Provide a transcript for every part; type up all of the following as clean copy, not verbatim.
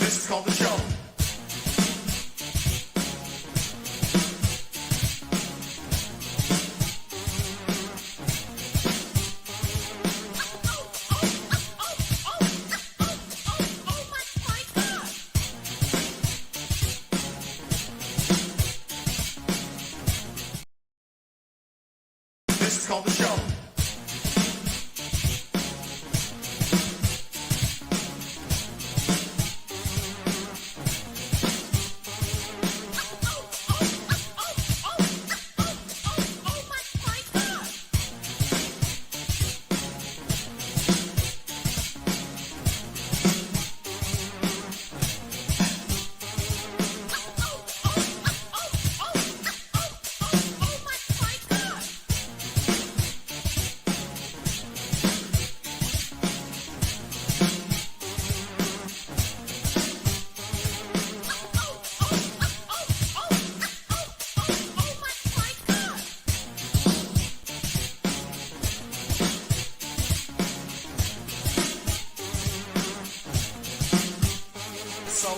This is called the show. This is called the show.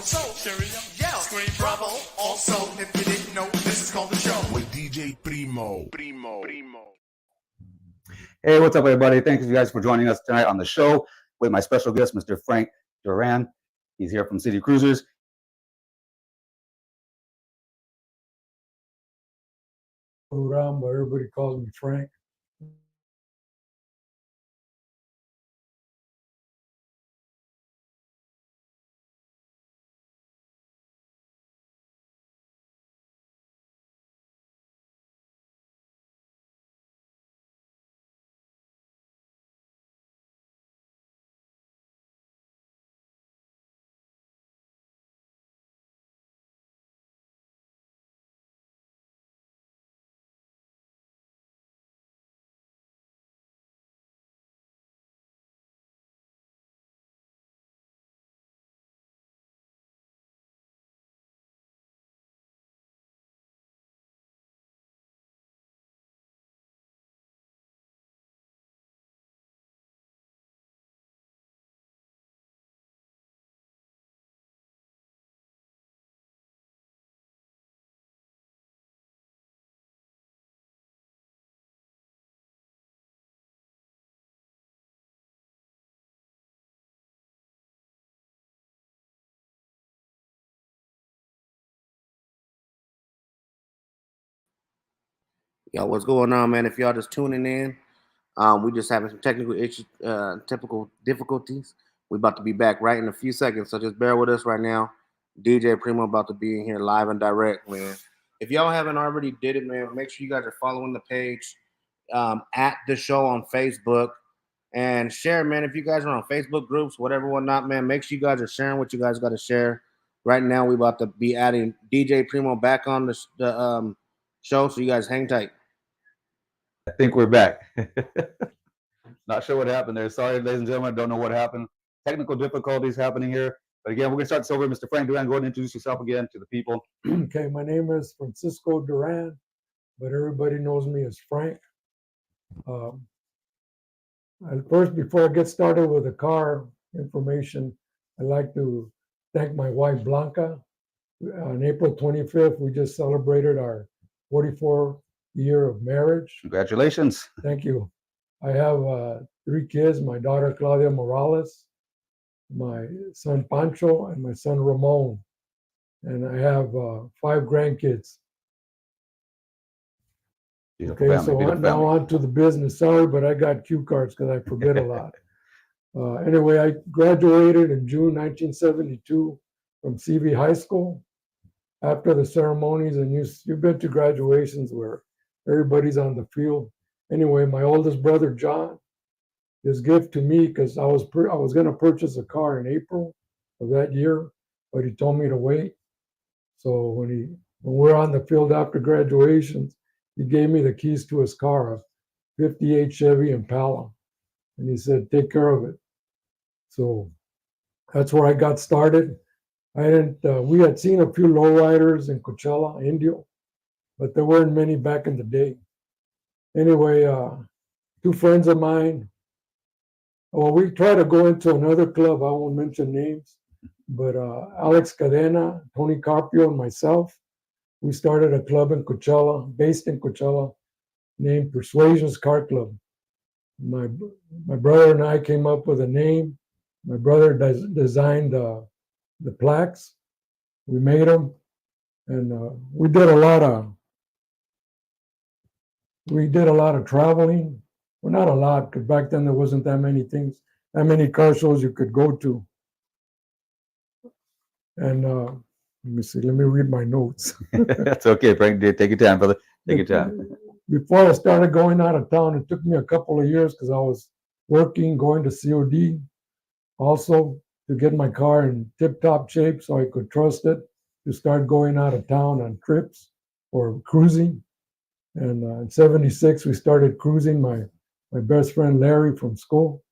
So, cheerio, yell, scream bravo. Also, if you didn't know, this is called the show. With DJ Primo. Hey, what's up, everybody? Thank you guys for joining us tonight on the show with my special guest, Mr. Frank Duran. He's here from City Cruisers. Duran, but everybody calls me Frank. Yo, what's going on, man? If y'all just tuning in, we just having some technical issues, typical difficulties. We about to be back right in a few seconds, so just bear with us right now. DJ Primo about to be in here live and direct, man. If y'all haven't already did it, man, make sure you guys are following the page at the show on Facebook and share, man. If you guys are on Facebook groups, whatever, whatnot, man, make sure you guys are sharing what you guys got to share. Right now, we about to be adding DJ Primo back on the show, so you guys hang tight. I think we're back. Not sure what happened there. Sorry, ladies and gentlemen. Don't know what happened. Technical difficulties happening here. But again, we're going to start this over. Mr. Frank Duran, go ahead and introduce yourself again to the people. Okay, my name is Francisco Duran, but everybody knows me as Frank. First, before I get started with the car information, I'd like to thank my wife, Blanca. On April 25th, we just celebrated our 44th year of marriage. Congratulations. Thank you. I have 3 kids, my daughter, Claudia Morales, my son, Pancho, and my son, Ramon. And I have 5 grandkids. Beautiful Okay, family, so now on to the business. Sorry, but I got cue cards because I forget a lot. Anyway, I graduated in June 1972 from CV High School. After the ceremonies, and you've been to graduations where everybody's on the field. Anyway, my oldest brother, John, his gift to me, because I was going to purchase a car in April of that year, but he told me to wait. So when we're on the field after graduations, he gave me the keys to his car, a 58 Chevy Impala. And he said, take care of it. So that's where I got started. We had seen a few lowriders in Coachella, Indio, but there weren't many back in the day. Anyway, 2 friends of mine, well, we tried to go into another club, I won't mention names, But Alex Cadena, Tony Carpio, and myself, we started a club in Coachella, based in Coachella, named Persuasions Car Club. My brother and I came up with a name. My brother designed the plaques. We made them, and we did a lot of traveling. Well, not a lot, because back then there wasn't that many car shows you could go to. And let me see. Let me read my notes. That's okay, Frank. Take your time, brother. Take your time. Before I started going out of town, it took me a couple of years because I was working, going to COD, also to get my car in tip-top shape so I could trust it to start going out of town on trips or cruising. And in '76, we started cruising. My best friend Larry from school,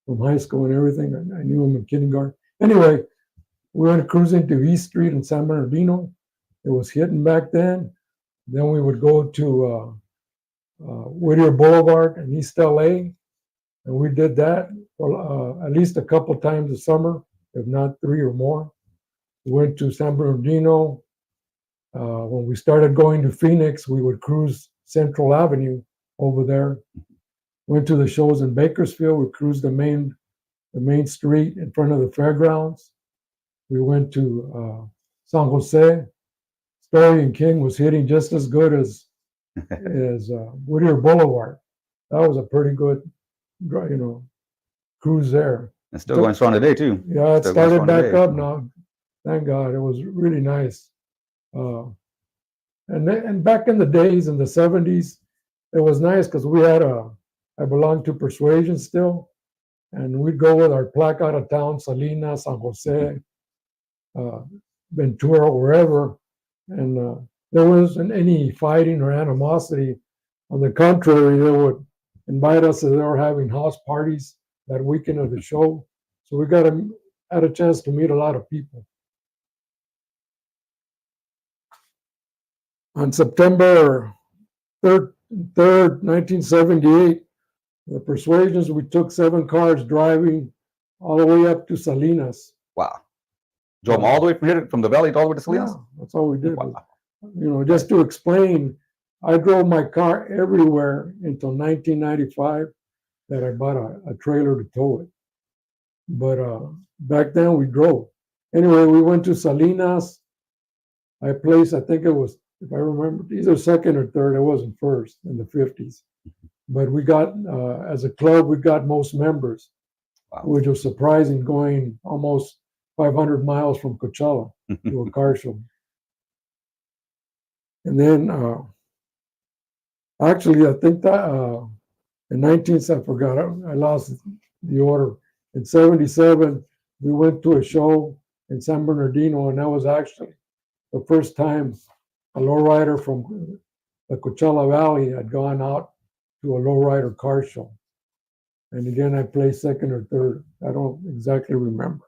from high school and everything. I knew him in kindergarten. Anyway, we went cruising to East Street in San Bernardino. It was hitting back then. Then we would go to Whittier Boulevard in East LA, and we did that at least a couple times a summer, if not 3 or more. We went to San Bernardino. When we started going to Phoenix, we would cruise Central Avenue over there. Went to the shows in Bakersfield. We cruised the main street in front of the fairgrounds. We went to San Jose. Story and King was hitting just as good as Whittier Boulevard. That was a pretty good, cruise there. It's still going strong today, too. Yeah, it Still going started strong back today. up now. Thank God, it was really nice. And back in the days in the '70s, it was nice because I belonged to Persuasion still, and we'd go with our plaque out of town, Salinas, San Jose, Ventura, wherever, and there wasn't any fighting or animosity. On the contrary, they would invite us as they were having house parties that weekend of the show. So we had a chance to meet a lot of people. On September 3rd, 1978, the Persuasions, we took 7 cars driving all the way up to Salinas. Wow. Drove 'em all the way from here, from the valley all the way to Salinas? Yeah, that's all we did. Wow. Just to explain, I drove my car everywhere until 1995 that I bought a trailer to tow it. But back then we drove. Anyway, we went to Salinas. I think it was, if I remember, either second or third. It wasn't first in the '50s. But we got, as a club, we got most members, Wow. which was surprising, going almost 500 miles from Coachella to a car show. And then, actually, I think that in I forgot, I lost the order. In '77, we went to a show in San Bernardino, and that was actually the first time a lowrider from the Coachella Valley had gone out to a lowrider car show. And again, I placed second or third. I don't exactly remember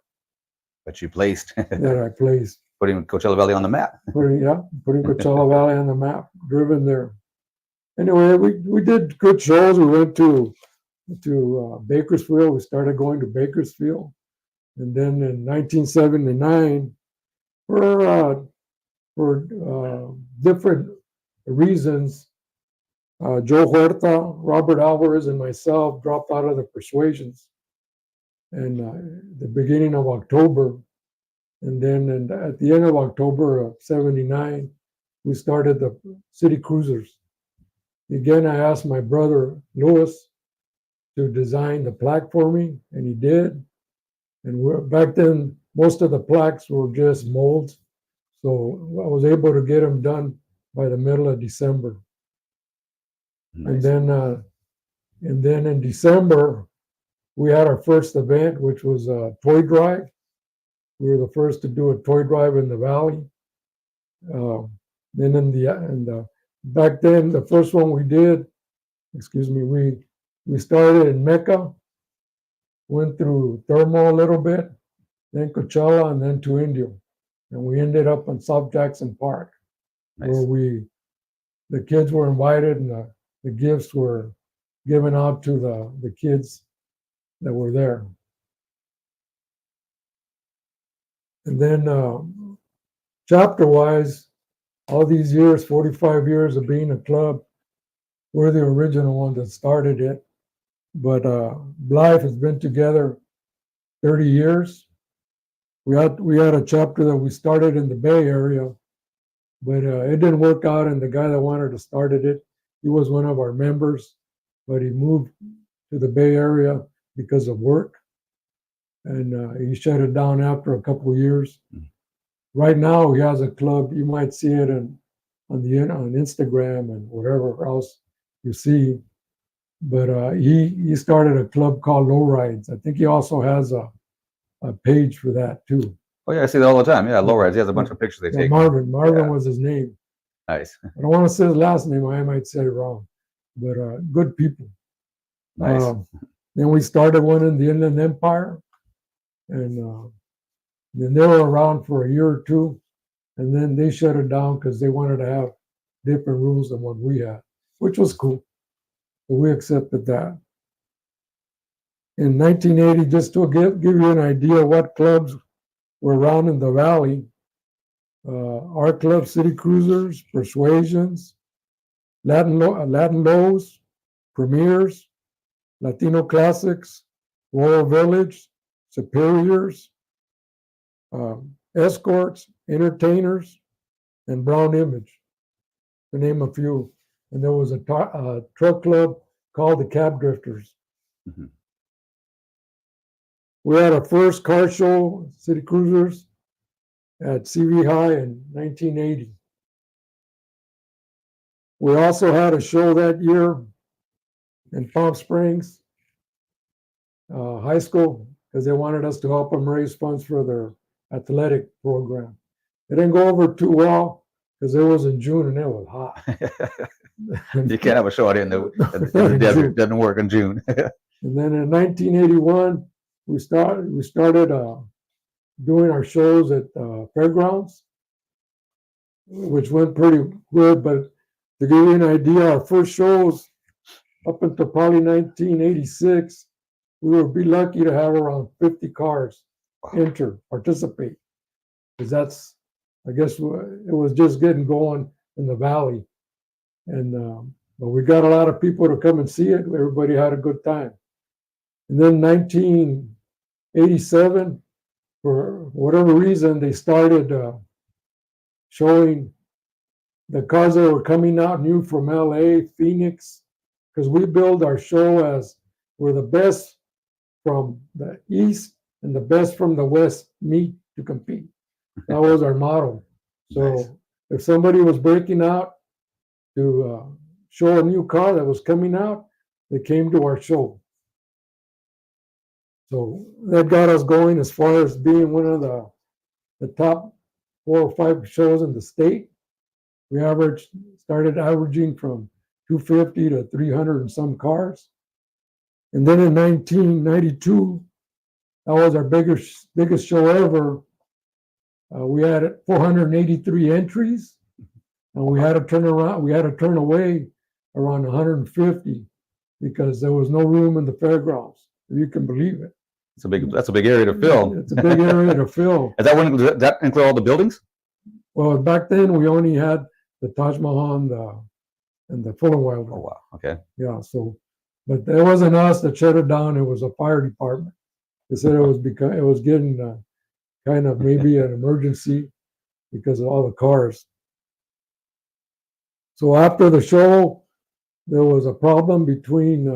But you placed, that I placed. putting Coachella Valley on the map. Putting Coachella Valley on the map, driven there. Anyway, we did good shows. We went to Bakersfield. We started going to Bakersfield. And then in 1979, for different reasons, Joe Huerta, Robert Alvarez, and myself dropped out of the Persuasions in the beginning of October. And then at the end of October of '79, we started the City Cruisers. Again, I asked my brother Louis to design the plaque for me, and he did. And back then, most of the plaques were just molds. So I was able to get them done by the middle of December. Nice. And then in December, we had our first event, which was a toy drive. We were the first to do a toy drive in the valley. Then back then, the first one we did, we started in Mecca, went through Thermal a little bit, then Coachella, and then to Indio. And we ended up on South Jackson Park, Nice. where the kids were invited, and the gifts were given out to the kids that were there. And then chapter wise, all these years, 45 years of being a club, we're the original one that started it. But Blythe has been together 30 years. We had a chapter that we started in the Bay Area, but it didn't work out. And the guy that wanted to started it, he was one of our members, but he moved to the Bay Area because of work, and he shut it down after a couple of years. Right now, he has a club. You might see it on Instagram and whatever else you see. But he started a club called Low Rides. I think he also has a page for that too. Oh yeah, I see that all the time. Yeah, low rides. He has a bunch of pictures they Yeah, take. Marvin Yeah. was his name. Nice, I don't want to say his last name. I might say it wrong. But good people. nice. Then we started one in the Inland Empire, and then they were around for a year or two, and then they shut it down because they wanted to have different rules than what we had, which was cool. So we accepted that. In 1980, just to give you an idea what clubs were around in the valley, our club, City Cruisers, Persuasions, Latin Lows, Premiers, Latino Classics, Royal Village, Superiors, Escorts, Entertainers, and Brown Image, to name a few. And there was a truck club called the Cab Drifters. Mhm. We had our first car show, City Cruisers, at CV High in 1980. We also had a show that year in Palm Springs High School because they wanted us to help them raise funds for their athletic program. It didn't go over too well because it was in June and it was hot. You can't have a show out in the desert. It doesn't work in June. And then in 1981, we started doing our shows at fairgrounds, which went pretty good. But to give you an idea, our first shows up until probably 1986, we would be lucky to have around 50 cars participate. Because I guess, it was just getting going in the valley. And but we got a lot of people to come and see it. Everybody had a good time. And then 1987, for whatever reason, they started showing the cars that were coming out new from LA, Phoenix, because we build our show as we're the best from the East and the best from the West meet to compete. That was our motto. So Nice. if somebody was breaking out to show a new car that was coming out, they came to our show. So that got us going as far as being one of the top 4 or 5 shows in the state. We started averaging from 250 to 300 and some cars. And then in 1992, that was our biggest show ever. We had 483 entries, and we had to turn away around 150 because there was no room in the fairgrounds. If you can believe it. That's a big area to fill. It's a big area to fill. Does that include all the buildings? Well, back then we only had the Taj Mahal and the Fuller Wilder. Oh wow. Okay. Yeah. So, but it wasn't us that shut it down. It was a fire department. They said it was because it was getting kind of maybe an emergency because of all the cars. So after the show, there was a problem between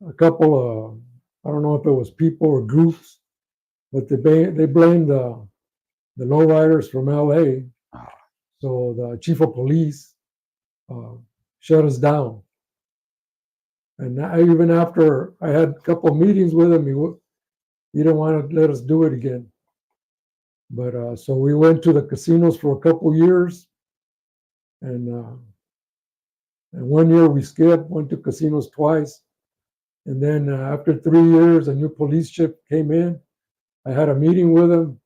a couple of, I don't know if it was people or groups, but they blamed the lowriders from LA. So the chief of police shut us down. And even after I had a couple of meetings with him, he didn't want to let us do it again. But so we went to the casinos for a couple of years, and 1 year we skipped, went to casinos twice, and then after 3 years, a new police chief came in. I had a meeting with him,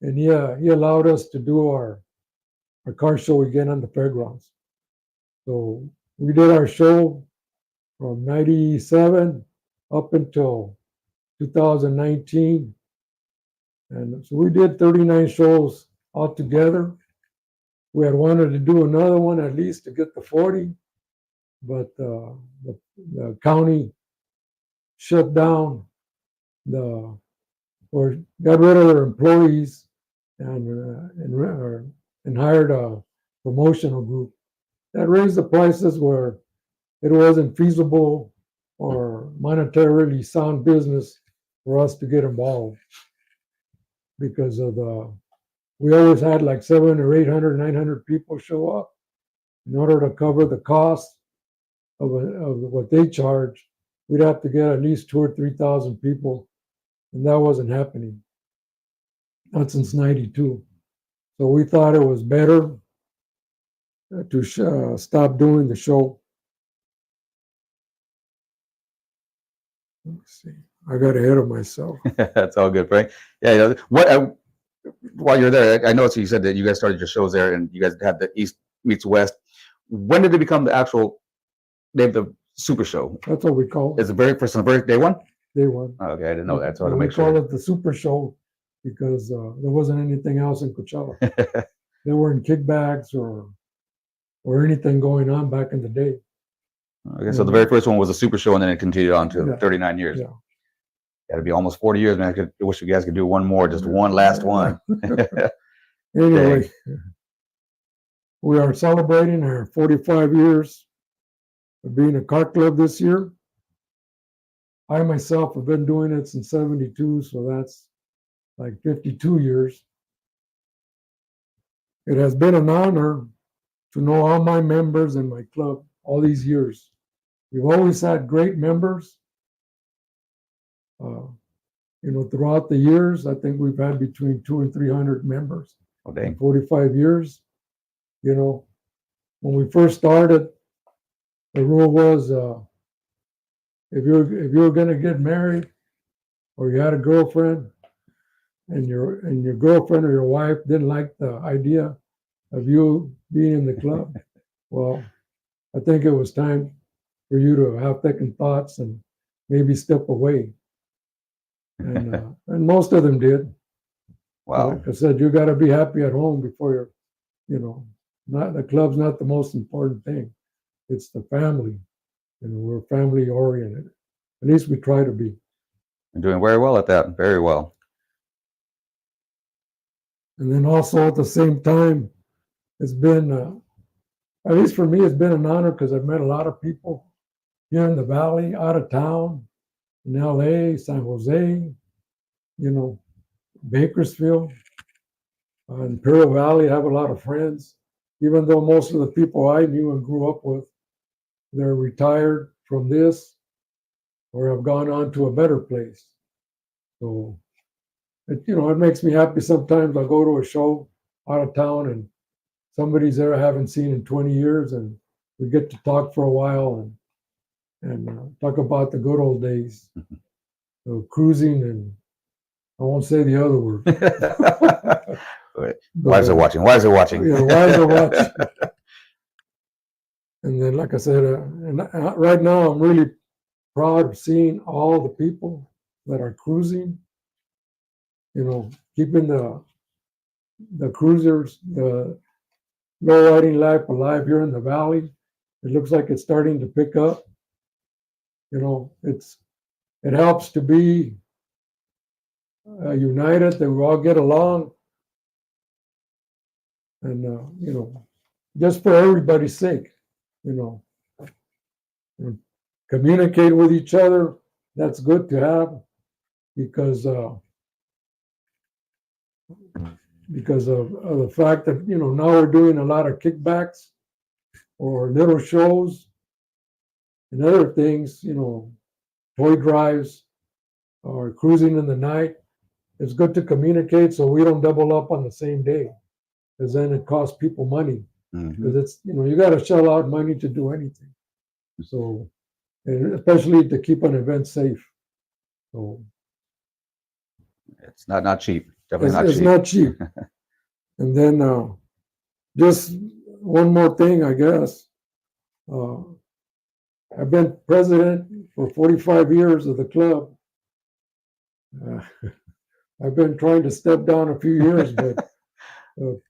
and he allowed us to do our car show again on the fairgrounds. So we did our show from 97 up until 2019. And so we did 39 shows altogether. We had wanted to do another one at least to get to 40, but the county shut down or got rid of their employees and hired a promotional group that raised the prices where it wasn't feasible or monetarily sound business for us to get involved because of we always had like 700 or 800, 900 people show up. In order to cover the cost of what they charge, we'd have to get at least 2,000 or 3,000 people, and that wasn't happening. Not since '92. So we thought it was better to stop doing the show. Let's see. I got ahead of myself. That's all good, Frank. Yeah. While you're there, I noticed you said that you guys started your shows there, and you guys had the East meets West. When did it become the actual name of the Super Show? That's what we call it. Is the very first on the very day one? Day one. Oh, okay, I didn't know that, so I had to We make call sure. it the Super Show because there wasn't anything else in Coachella. There weren't kickbacks or anything going on back in the day. Okay, so the very first one was a Super Show, and then it continued on to Yeah. 39 years. Yeah. Got to be almost 40 years, man. I wish you guys could do one more, just one last one. Anyway, we are celebrating our 45 years of being a car club this year. I myself have been doing it since '72, so that's like 52 years. It has been an honor to know all my members in my club all these years. We've always had great members. Throughout the years, I think we've had between 200 and 300 members Oh, in dang. 45 years. When we first started, the rule was if you were going to get married or you had a girlfriend and your girlfriend or your wife didn't like the idea of you being in the club, well, I think it was time for you to have second thoughts and maybe step away. And most of them did. Wow. Like I said, you got to be happy at home before not the club's not the most important thing. It's the family. We're family oriented. At least we try to be. You're doing very well at that. Very well. And then also at the same time, it's been, at least for me, it's been an honor because I've met a lot of people here in the Valley, out of town, in LA, San Jose, Bakersfield, Imperial Valley. I have a lot of friends, even though most of the people I knew and grew up with, they're retired from this or have gone on to a better place. So, it makes me happy. Sometimes I'll go to a show out of town and somebody's there I haven't seen in 20 years, and we get to talk for a while and talk about the good old days. So cruising, and I won't say the other word. Wives are watching. Wives are watching. Yeah, wives are watching. And then, like I said, right now I'm really proud of seeing all the people that are cruising. Keeping the cruisers, the low riding life alive here in the Valley. It looks like it's starting to pick up. It helps to be united, that we all get along, and just for everybody's sake, communicate with each other. That's good to have because of the fact that now we're doing a lot of kickbacks or little shows and other things, toy drives or cruising in the night. It's good to communicate so we don't double up on the same day, because then it costs people money. Mhm. Because it's you got to shell out money to do anything. So, and especially to keep an event safe. So It's not cheap. Definitely it's not cheap. not cheap. And then just one more thing, I guess. I've been president for 45 years of the club. I've been trying to step down a few years, but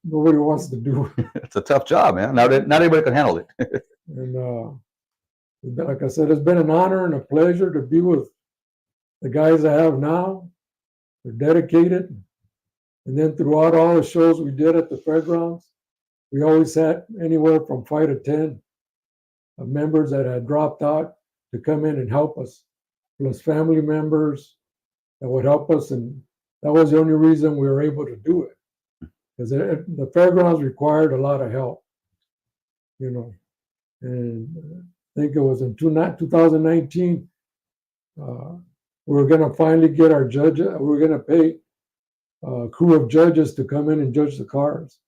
nobody wants to do it. It's a tough job, man. Not everybody can handle it. And like I said, it's been an honor and a pleasure to be with the guys I have now. They're dedicated. And then throughout all the shows we did at the fairgrounds, we always had anywhere from 5 to 10 members that had dropped out to come in and help us, plus family members that would help us. And that was the only reason we were able to do it, because the fairgrounds required a lot of help, you know. And I think it was in 2019, we were going to finally get our judges. We were going to pay a crew of judges to come in and judge the cars.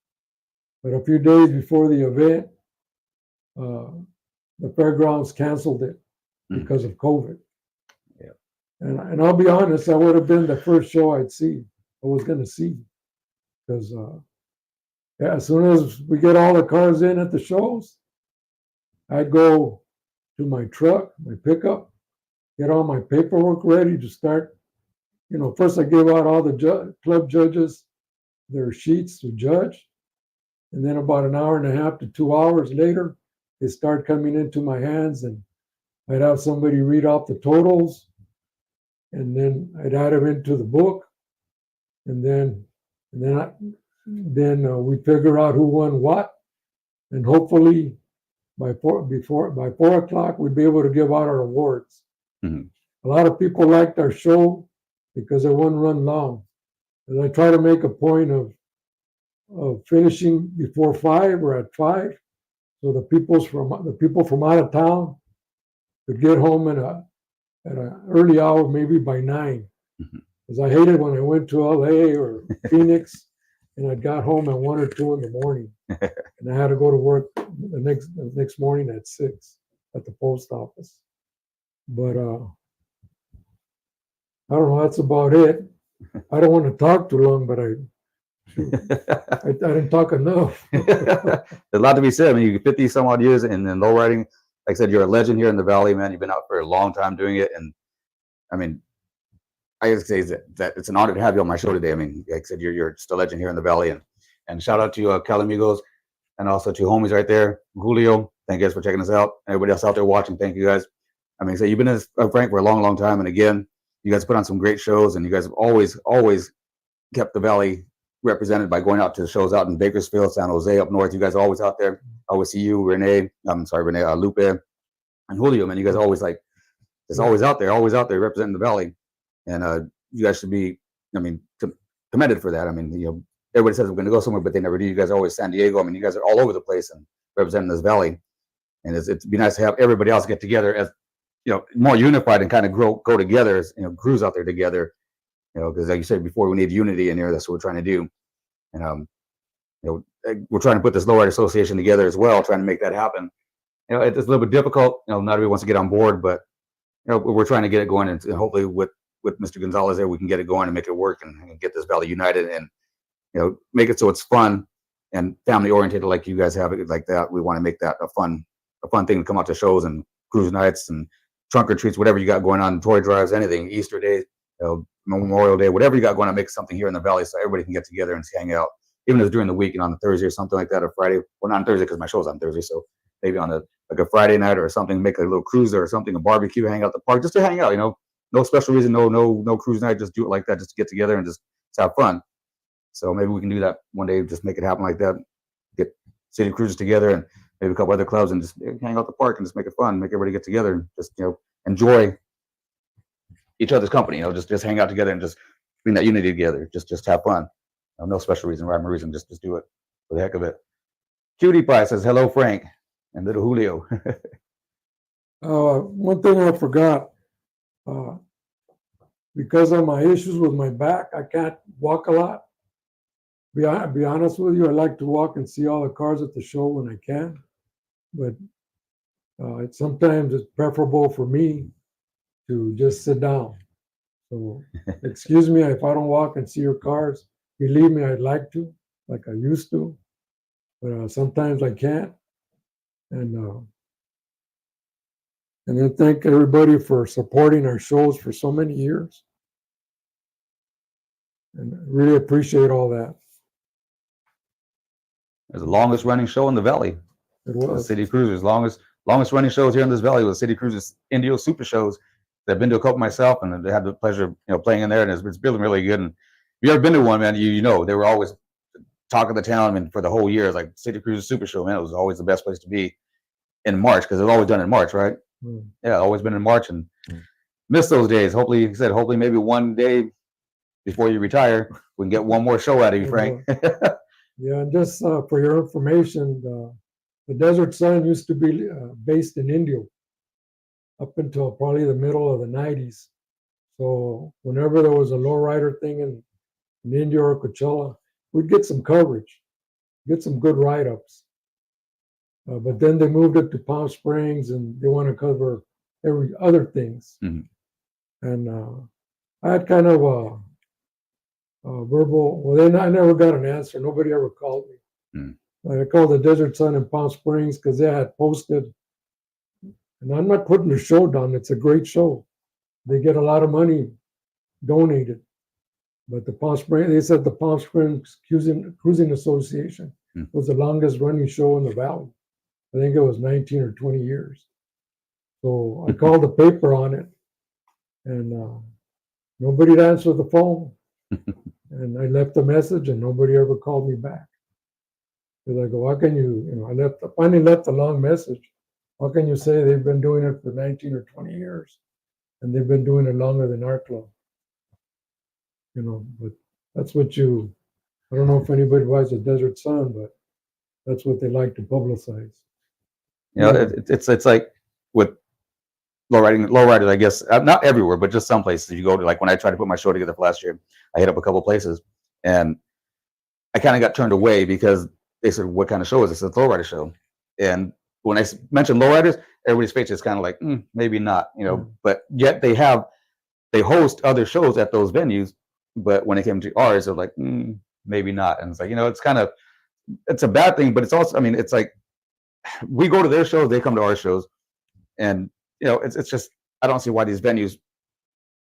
But a few days before the event, the fairgrounds canceled it because of COVID. Yeah. And I'll be honest, that would have been the first show I was going to see. Because as soon as we get all the cars in at the shows, I'd go to my truck, my pickup, get all my paperwork ready to start. You know, first I gave out all the club judges their sheets to judge. And then about an hour and a half to 2 hours later, they start coming into my hands, and I'd have somebody read off the totals, and then I'd add them into the book, and then we figure out who won what, and hopefully by 4 o'clock we'd be able to give out our awards. Mhm. A lot of people liked our show because it wouldn't run long, and I try to make a point of finishing before 5 or at 5, so the people from out of town could get home at an early hour, maybe by 9. Because I hated when I went to LA or Phoenix and I got home at 1 or 2 in the morning, and I had to go to work the next morning at 6 at the post office. But I don't know. That's about it. I don't want to talk too long, but I didn't talk enough. There's a lot to be said. I mean, you 50 some odd years in low riding. Like I said, you're a legend here in the Valley, man. You've been out for a long time doing it. And I mean, I just say that it's an honor to have you on my show today. I mean, like I said, you're just a legend here in the Valley. And shout out to Calamigos and also to homies right there. Julio, thank you guys for checking us out. Everybody else out there watching, thank you guys. I mean, so you've been in Frank for a long, long time. And again, you guys put on some great shows, and you guys have always kept the Valley represented by going out to the shows out in Bakersfield, San Jose, up north. You guys are always out there. I always see you, Lupe, and Julio, man. You guys are always always out there representing the Valley. And you guys should be, I mean, commended for that. I mean, you know, everybody says we're going to go somewhere, but they never do. You guys are always San Diego. I mean, you guys are all over the place and representing this Valley. And it'd be nice to have everybody else get together as, you know, more unified and kind of go together as, you know, crews out there together. You know, because like you said before, we need unity in here. That's what we're trying to do. And, you know, we're trying to put this Low Rider Association together as well, trying to make that happen. You know, it's a little bit difficult. You know, not everybody wants to get on board, but, you know, we're trying to get it going. And hopefully with Mr. Gonzalez there, we can get it going and make it work and get this Valley united and, you know, make it so it's fun and family oriented like you guys have it like that. We want to make that a fun thing to come out to shows and cruise nights and trunk or treats, whatever you got going on, toy drives, anything, Easter Day, you know, Memorial Day, whatever you got going on, make something here in the Valley so everybody can get together and hang out, even if it's during the week and on a Thursday or something like that, or Friday. Well, not on Thursday because my show's on Thursday, so maybe on a Friday night or something, make a little cruiser or something, a barbecue, hang out at the park, just to hang out. You know, no special reason, no cruise night, just do it like that, just to get together and just have fun. So maybe we can do that one day, just make it happen like that. Get city cruisers together and maybe a couple other clubs and just hang out at the park and just make it fun, make everybody get together and just, you know, enjoy each other's company, you know, just hang out together and just bring that unity together. Just have fun. No special reason, rhyme or reason. Just do it for the heck of it. Cutie Pie says, hello, Frank and little Julio. One thing I forgot, because of my issues with my back, I can't walk a lot. Be honest with you, I like to walk and see all the cars at the show when I can, but sometimes it's preferable for me to just sit down. So excuse me if I don't walk and see your cars. Believe me, I'd like to, like I used to, but sometimes I can't. And then thank everybody for supporting our shows for so many years. And I really appreciate all that. It's the longest running show in the valley. It The was. City Cruisers, longest running shows here in this valley was City Cruisers Indio Super Shows. I've been to a couple myself, and I had the pleasure of playing in there, and it's really really good. And if you ever been to one, man, you know they were always talk of the town. I mean, for the whole year, it's like City Cruisers Super Show, man. It was always the best place to be in March because it was always done in March, right? Mm. Yeah, always been in March, and miss those days. Hopefully, like I said, hopefully maybe one day before you retire, we can get one more show out of you, Frank. Yeah, and just for your information, the Desert Sun used to be based in Indio up until probably the middle of the 90s. So whenever there was a lowrider thing in Indio or Coachella, we'd get some coverage, get some good write-ups. But then they moved it to Palm Springs, and they want to cover every other things. Mhm. And I had kind of a verbal. Well, then I never got an answer. Nobody ever called me. I called the Desert Sun in Palm Springs because they had posted. And I'm not putting the show down. It's a great show. They get a lot of money donated. But the Palm Springs, they said the Palm Springs Cruising Association was the longest running show in the valley. I think it was 19 or 20 years. So I called the paper on it, and nobody'd answer the phone. And I left a message, and nobody ever called me back. Because I go, how can you, I finally left a long message. How can you say they've been doing it for 19 or 20 years, and they've been doing it longer than our club? But that's what I don't know if anybody buys the Desert Sun, but that's what they like to publicize. It's like with lowriders, I guess, not everywhere, but just some places. You go to, like when I tried to put my show together for last year, I hit up a couple places, and I kind of got turned away because they said, "What kind of show is this?" It's a lowrider show. And when I mentioned lowriders, everybody's face is kind of like, maybe not, But yet they host other shows at those venues. But when it came to ours, they're like, maybe not. And it's like, it's a bad thing, but it's also, I mean, it's like we go to their shows, they come to our shows, and it's just, I don't see why these venues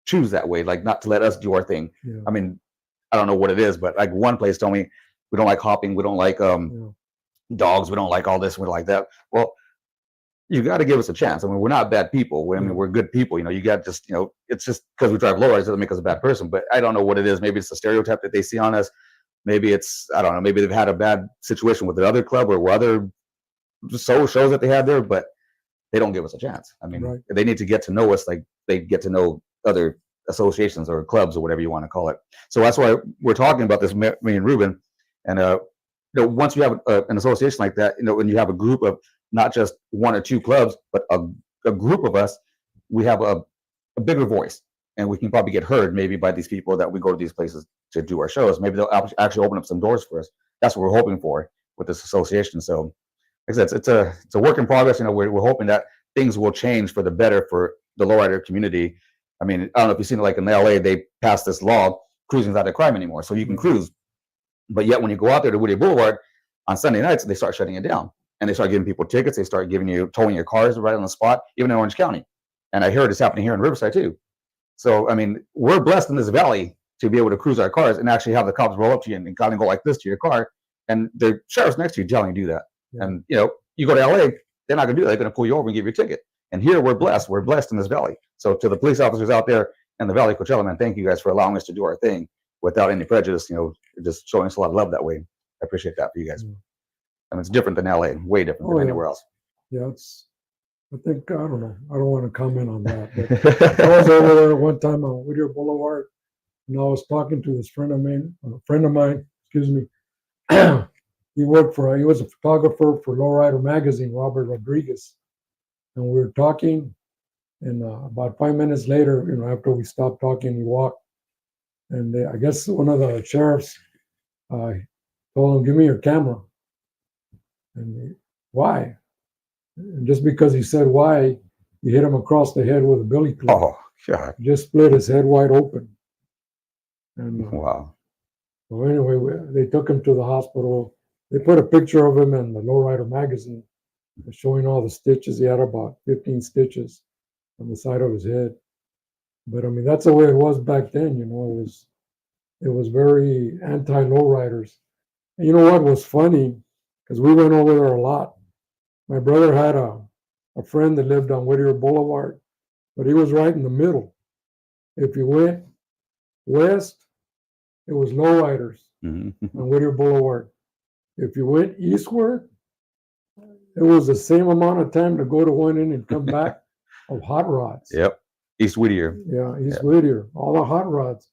choose that way, like not to let us do our thing. Yeah. I mean, I don't know what it is, but like one place told me, we don't like hopping, we don't like dogs, we don't like all this, we don't like that. Well, you got to give us a chance. I mean, we're not bad people. We're good people. You got just, it's just because we drive lowriders doesn't make us a bad person. But I don't know what it is. Maybe it's a stereotype that they see on us. Maybe it's, I don't know. Maybe they've had a bad situation with the other club or other shows that they have there, but they don't give us a chance. I mean, Right. They need to get to know us like they get to know other associations or clubs or whatever you want to call it. So that's why we're talking about this, me and Ruben. And once you have an association like that, when you have a group of not just one or two clubs, but a group of us, we have a bigger voice, and we can probably get heard maybe by these people that we go to these places to do our shows. Maybe they'll actually open up some doors for us. That's what we're hoping for with this association. So, like I said, it's a work in progress. We're hoping that things will change for the better for the lowrider community. I mean, I don't know if you've seen it, like in LA, they passed this law, cruising's not a crime anymore, so you can cruise. But yet, when you go out there to Whittier Boulevard on Sunday nights, they start shutting it down. And they start giving people tickets. They start towing your cars right on the spot, even in Orange County. And I heard it's happening here in Riverside too. So, I mean, we're blessed in this valley to be able to cruise our cars and actually have the cops roll up to you and kind of go like this to your car. And the sheriff's next to you telling you to do that. Yeah. And, you go to LA, they're not going to do that. They're going to pull you over and give you a ticket. And here we're blessed. We're blessed in this valley. So to the police officers out there in the Valley of Coachella, man, thank you guys for allowing us to do our thing without any prejudice, just showing us a lot of love that way. I appreciate that for you guys. I mean, it's different than LA, way different than anywhere else. Yeah, I think, I don't know. I don't want to comment on that. But I was over there one time on Whittier Boulevard, and I was talking to this friend of mine, excuse me. He was a photographer for Lowrider Magazine, Robert Rodriguez. And we were talking, and about 5 minutes later, after we stopped talking, we walked. And I guess one of the sheriffs told him, "Give me your camera." And why? And just because he said why, he hit him across the head with a billy club. Oh, God. Just split his head wide open. And wow. So anyway, they took him to the hospital. They put a picture of him in the Lowrider Magazine showing all the stitches. He had about 15 stitches on the side of his head. But I mean, that's the way it was back then, It was it was very anti-lowriders. And you know what was funny? Because we went over there a lot. My brother had a friend that lived on Whittier Boulevard, but he was right in the middle. If you went west, it was lowriders Mhm. on Whittier Boulevard. If you went eastward, it was the same amount of time to go to one end and come back of hot rods. Yep. East Whittier. Yeah, East Whittier, all the hot rods.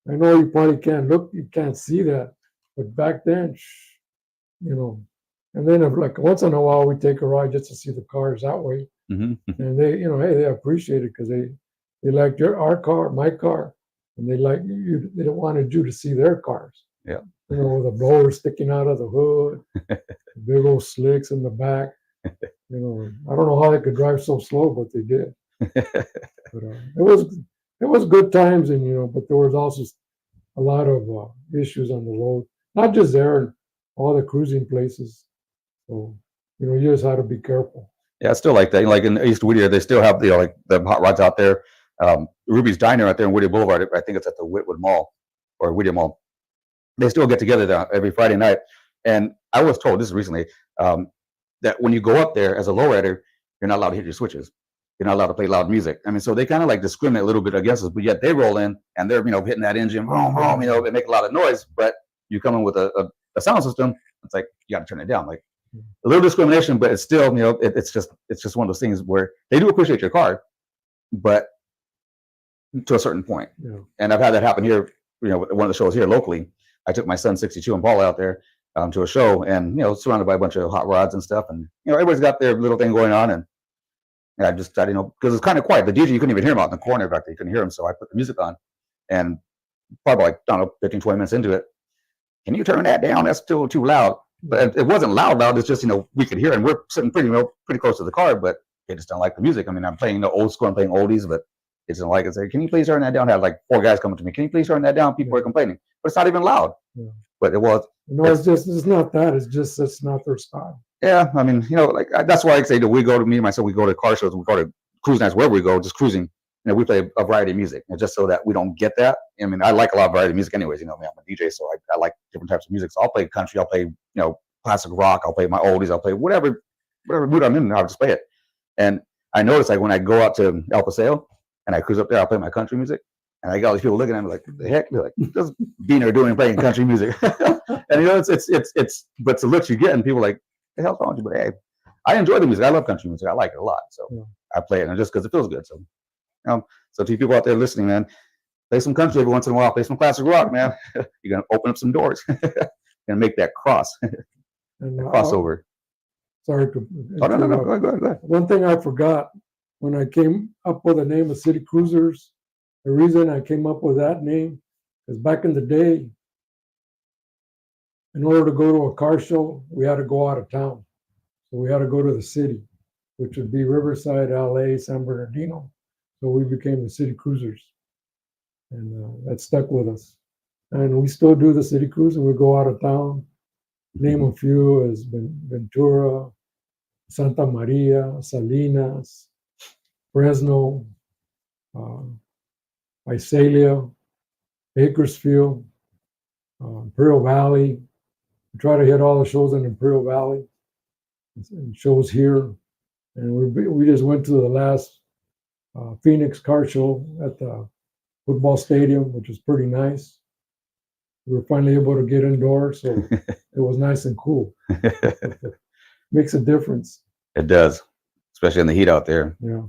I know you probably can't look, you can't see that, but back then, you know. And then, if, like once in a while, we take a ride just to see the cars that way, Mhm. and they, you know, hey, they appreciate it because they liked our car, my car, and they like you. They wanted you to see their cars. Yeah. You know, with a blower sticking out of the hood, big old slicks in the back. You know, I don't know how they could drive so slow, but they did. But it was good times, and you know, but there was also a lot of issues on the road, not just there, all the cruising places. So you know, you just had to be careful. Yeah, it's still like that. Like in East Whittier, they still have like the hot rods out there. Ruby's Diner out there in Whittier Boulevard. I think it's at the Whitwood Mall or Whittier Mall. They still get together there every Friday night. And I was told this recently that when you go up there as a lowrider, you're not allowed to hit your switches. You're not allowed to play loud music. I mean, so they kind of like discriminate a little bit against us, but yet they roll in and they're, you know, hitting that engine, boom, boom, you know, they make a lot of noise, but you come in with a sound system, it's like, you got to turn it down. Like a little discrimination, but it's still, you know, it's just one of those things where they do appreciate your car, but to a certain point. Yeah. And I've had that happen here, you know, one of the shows here locally. I took my son 62 and Paul out there to a show, and you know, surrounded by a bunch of hot rods and stuff, and you know, everybody's got their little thing going on, and I just tried, you know, because it's kind of quiet. The DJ, you couldn't even hear him out in the corner back there. You couldn't hear him, so I put the music on, and probably like, I don't know, 15, 20 minutes into it, can you turn that down? That's still too loud. But it wasn't loud. It's just, you know, we could hear it, and we're sitting pretty close to the car, but they just don't like the music. I mean, I'm playing the old school, I'm playing oldies, but it's not like it. Say, can you please turn that down? I had like 4 guys coming to me. Can you please turn that down? People are complaining, but it's not even loud. Yeah. But it was. No, it's not that. It's not their style. Yeah, I mean, you know, like that's why I say that we go to me and myself. We go to car shows. We go to cruise nights, wherever we go, just cruising. You know, we play a variety of music, and just so that we don't get that. I mean, I like a lot of variety of music, anyways. You know, I mean, I'm a DJ, so I like different types of music. So I'll play country. I'll play, you know, classic rock. I'll play my oldies. I'll play whatever mood I'm in. I'll just play it. And I notice, like, when I go out to El Paseo and I cruise up there, I'll play my country music. And I got all these people looking at me like, "What the heck?" They're like, "Just being there doing playing country music." And you know, it's but the looks you get, and people are like, "The hell's wrong with you?" But hey, I enjoy the music. I love country music. I like it a lot. So Yeah. I play it, and just because it feels good. So, so to you people out there listening, man, play some country every once in a while. Play some classic rock, man. You're gonna open up some doors. Gonna make that And crossover. sorry to. Oh no, go ahead. One thing I forgot when I came up with the name of City Cruisers, the reason I came up with that name is back in the day, in order to go to a car show, we had to go out of town. So we had to go to the city, which would be Riverside, LA, San Bernardino. So we became the City Cruisers. And that stuck with us. And we still do the City Cruiser. We go out of town. Name a few is Ventura, Santa Maria, Salinas, Fresno, Visalia, Bakersfield, Imperial Valley. We try to hit all the shows in Imperial Valley and shows here. And we just went to the last Phoenix car show at the football stadium, which was pretty nice. We were finally able to get indoors, so it was nice and cool. Makes a difference. It does, especially in the heat out there. Yeah.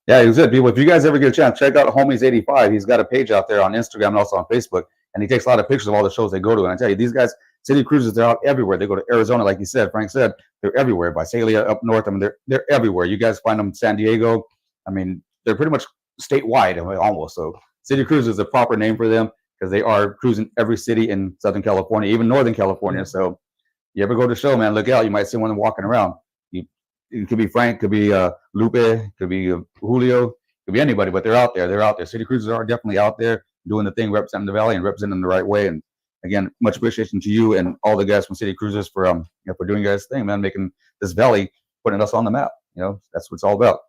Yeah, it was good, people. If you guys ever get a chance, check out Homies85. He's got a page out there on Instagram and also on Facebook, and he takes a lot of pictures of all the shows they go to. And I tell you, these guys, City Cruisers, they're out everywhere. They go to Arizona, like you said, Frank said, they're everywhere. Visalia up north, I mean, they're everywhere. You guys find them in San Diego. I mean, they're pretty much statewide, I mean, almost. So City Cruisers is a proper name for them because they are cruising every city in Southern California, even Northern California. So you ever go to a show, man, look out. You might see one walking around. It could be Frank, could be Lupe, could be Julio, could be anybody, but they're out there. They're out there. City Cruisers are definitely out there doing the thing, representing the Valley and representing the right way. And again, much appreciation to you and all the guys from City Cruisers for for doing your guys' thing, man, making this Valley, putting us on the map. You know, that's what it's all about.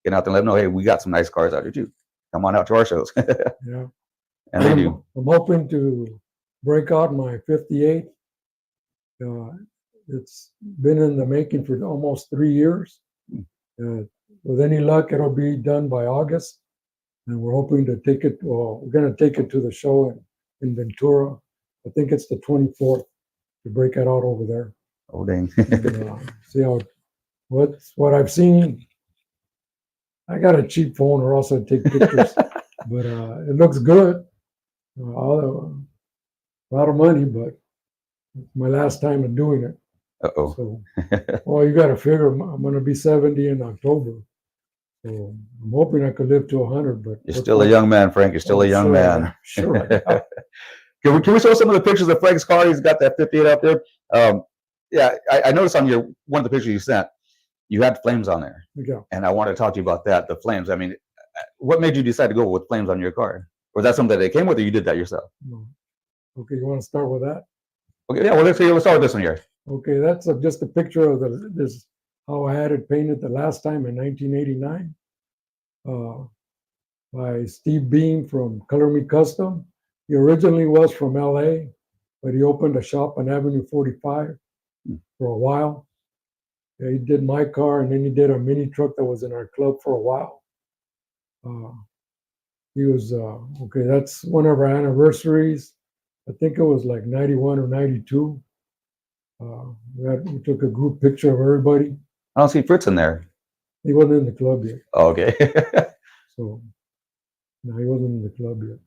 Getting out there and let them know, hey, we got some nice cars out here too. Come on out to our shows. Yeah. And they do. I'm hoping to break out my 58. It's been in the making for almost 3 years. With any luck, it'll be done by August. And we're hoping to take it, well, we're going to take it to the show in Ventura. I think it's the 24th to break it out over there. Oh, dang. And, see how, what I've seen. I got a cheap phone or else I'd take pictures, but it looks good. A lot of money, but it's my last time in doing it. Uh-oh. So, well, you got to figure I'm going to be 70 in October. So I'm hoping I could live to 100. But You're still a young man, Frank. You're still a young sure, man. Sure. Can we show some of the pictures of Frank's car? He's got that 58 up there. Yeah, I noticed on one of the pictures you sent, you had flames on there. Yeah. And I wanted to talk to you about that, the flames. I mean, what made you decide to go with flames on your car? Was that something that they came with, or you did that yourself? No. Okay, you want to start with that? Okay, yeah, well, let's start with this one here. Okay, that's just a picture of this, how I had it painted the last time in 1989 by Steve Beam from Color Me Custom. He originally was from LA, but he opened a shop on Avenue 45 for a while. Yeah, he did my car, and then he did a mini truck that was in our club for a while. He was, okay, that's one of our anniversaries. I think it was like 91 or 92. We took a group picture of everybody. I don't see Fritz in there. He wasn't in the club yet. Oh, okay. So, no, he wasn't in the club yet.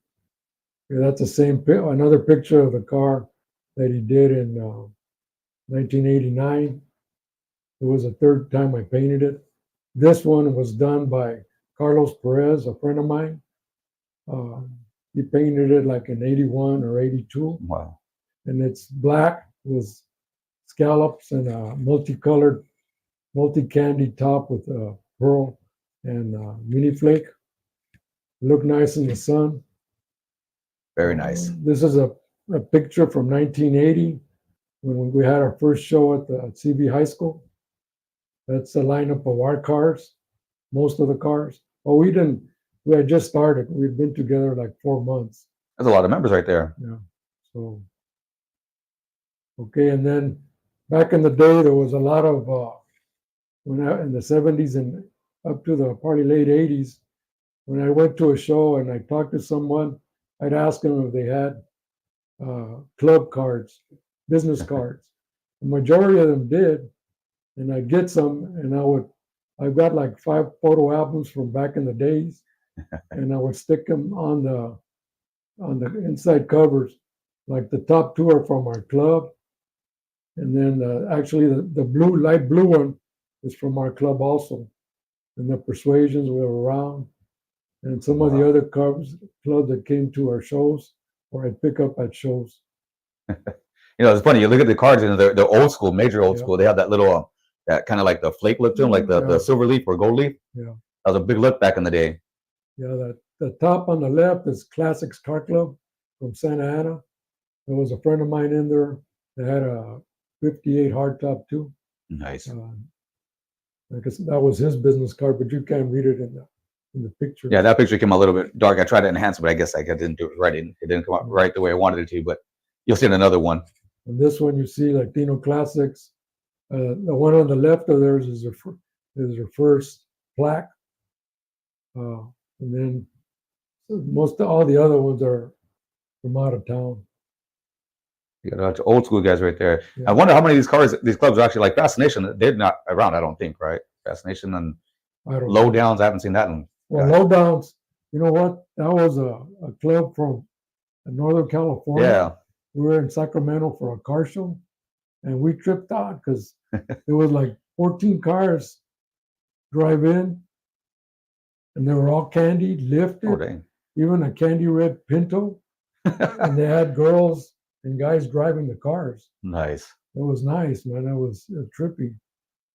Yeah, that's the same, another picture of the car that he did in 1989. It was the third time I painted it. This one was done by Carlos Perez, a friend of mine. He painted it like in 81 or 82. Wow. And it's black with scallops and a multicolored, multi-candy top with pearl and mini flake. Look nice in the sun. Very nice. This is a picture from 1980 when we had our first show at CV High School. That's the lineup of our cars, most of the cars. Oh, we had just started. We'd been together like 4 months. There's a lot of members right there. Yeah. So, okay. And then back in the day, there was a lot of, in the 70s and up to the probably late 80s, when I went to a show and I talked to someone, I'd ask them if they had club cards, business cards. The majority of them did. And I'd get some, and I've got like 5 photo albums from back in the days, and I would stick them on the inside covers. Like the top 2 are from our club, and then actually the light blue one is from our club also. And the Persuasions were around, and some of the other clubs that came to our shows, or I'd pick up at shows. You know, it's funny. You look at the cards, and they're old school, major old Yeah. school. They have that little, that kind of like the flake look to them, like the Yeah. silver leaf or gold leaf. Yeah. That was a big look back in the day. Yeah, the top on the left is Classics Car Club from Santa Ana. There was a friend of mine in there that had a 58 hardtop too. Nice. I guess that was his business card, but you can't read it in the picture. Yeah, that picture came a little bit dark. I tried to enhance it, but I guess I didn't do it right. It didn't come out right the way I wanted it to, but you'll see in another one. And this one you see Latino Classics. The one on the left of theirs is their first plaque. And then all the other ones are from out of town. You got a bunch of old school guys right there. Yeah. I wonder how many of these clubs are actually like Fascination. They're not around, I don't think, right? Fascination and I don't know. Low Downs. I haven't seen that in. Well, Low Downs, you know what? That was a club from Northern California. Yeah. We were in Sacramento for a car show, and we tripped out because there was like 14 cars drive in, and they were all candied, lifted, Oh, dang. even a candy red Pinto, and they had girls and guys driving the cars. Nice. It was nice, man. It was trippy.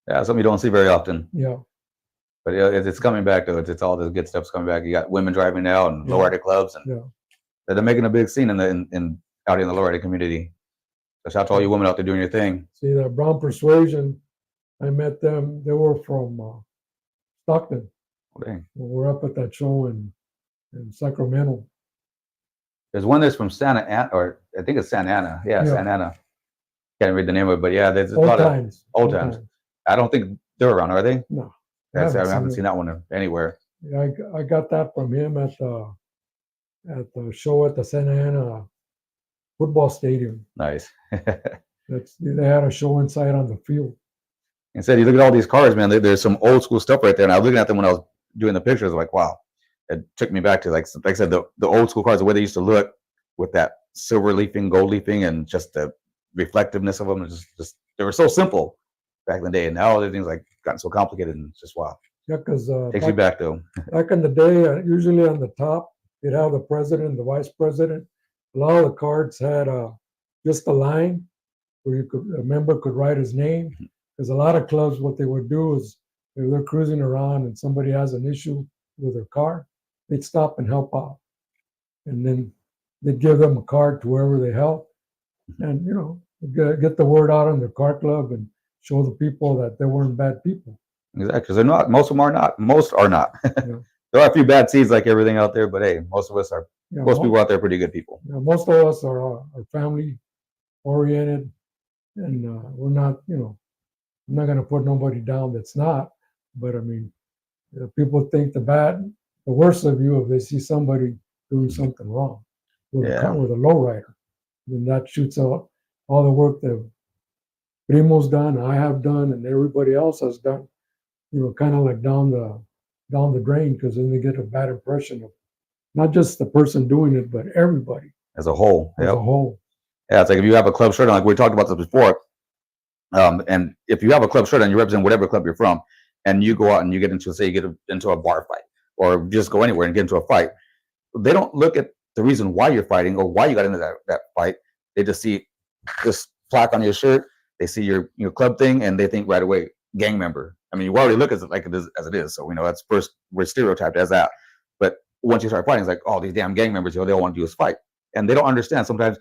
Yeah, something you don't see very often. Yeah. But yeah, it's coming back though. It's all the good stuff's coming back. You got women driving now and low-rider clubs, and Yeah. they're making a big scene in out in the low-rider community. So shout out to all you women out there doing your thing. See, that Brown Persuasion, I met them. They were from Stockton. Oh, dang. We were up at that show in Sacramento. There's one that's from Santa Ana, or I think it's Santa Ana. Yeah, Yeah. Santa Ana. Can't read the name of it, but yeah, there's a Old lot of times. old times. I don't think they're around, are they? No. I haven't seen that one anywhere. Yeah, I got that from him at the show at the Santa Ana football stadium. Nice. They had a show inside on the field. Instead, you look at all these cars, man. There's some old school stuff right there, and I was looking at them when I was doing the pictures. Like, wow, it took me back to like I said, the old school cars, the way they used to look with that silver leafing, gold leafing, and just the reflectiveness of them. Just they were so simple back in the day, and now everything's like gotten so complicated, and it's just wow. Yeah, because Takes you back though. back in the day, usually on the top, you'd have the president, the vice president. A lot of the cards had just a line where a member could write his name. Because a lot of clubs, what they would do is if they're cruising around and somebody has an issue with their car, they'd stop and help out. And then they'd give them a card to wherever they help. And, get the word out on their car club and show the people that they weren't bad people. Exactly, because they're not. Most of them are not. Most are not. Yeah. There are a few bad seeds like everything out there, but hey, most of us are. You know, Most people out there are pretty good people. most of us are family oriented, and we're not, I'm not going to put nobody down that's not, but I mean, people think the worst of you if they see somebody doing something wrong with Yeah. with a lowrider. Then that shoots out all the work that Primo's done, I have done, and everybody else has done. Kind of like down the drain, because then they get a bad impression of not just the person doing it, but everybody As a whole, as yep. a whole. Yeah, it's like if you have a club shirt on, like we talked about this before, and if you have a club shirt on, you represent whatever club you're from, and you go out and you get into, say, you get into a bar fight, or just go anywhere and get into a fight. They don't look at the reason why you're fighting or why you got into that fight. They just see this plaque on your shirt, they see your club thing, and they think right away, gang member. I mean, you already look as it is, so that's first we're stereotyped as that. But once you start fighting, it's like, oh, these damn gang members, they all want to do is fight, and they don't understand. Sometimes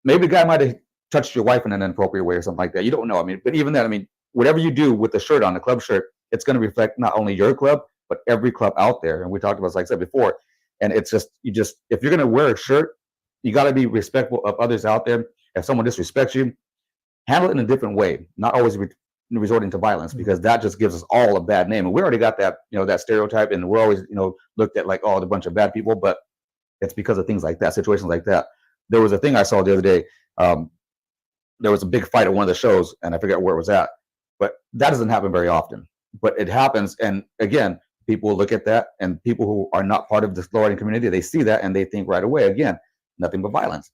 maybe the guy might have touched your wife in an inappropriate way or something like that. You don't know. I mean, but even then, I mean, whatever you do with the shirt on, the club shirt, it's going to reflect not only your club but every club out there. And we talked about, like I said before, and it's just if you're going to wear a shirt, you got to be respectful of others out there. If someone disrespects you, handle it in a different way, not always resorting to violence, because that just gives us all a bad name. And we already got that, that stereotype, and we're always, looked at like, oh, a bunch of bad people. But it's because of things like that, situations like that. There was a thing I saw the other day. There was a big fight at one of the shows, and I forget where it was at. But that doesn't happen very often. But it happens, and again, people look at that, and people who are not part of the lowriding community, they see that, and they think right away, again, nothing but violence.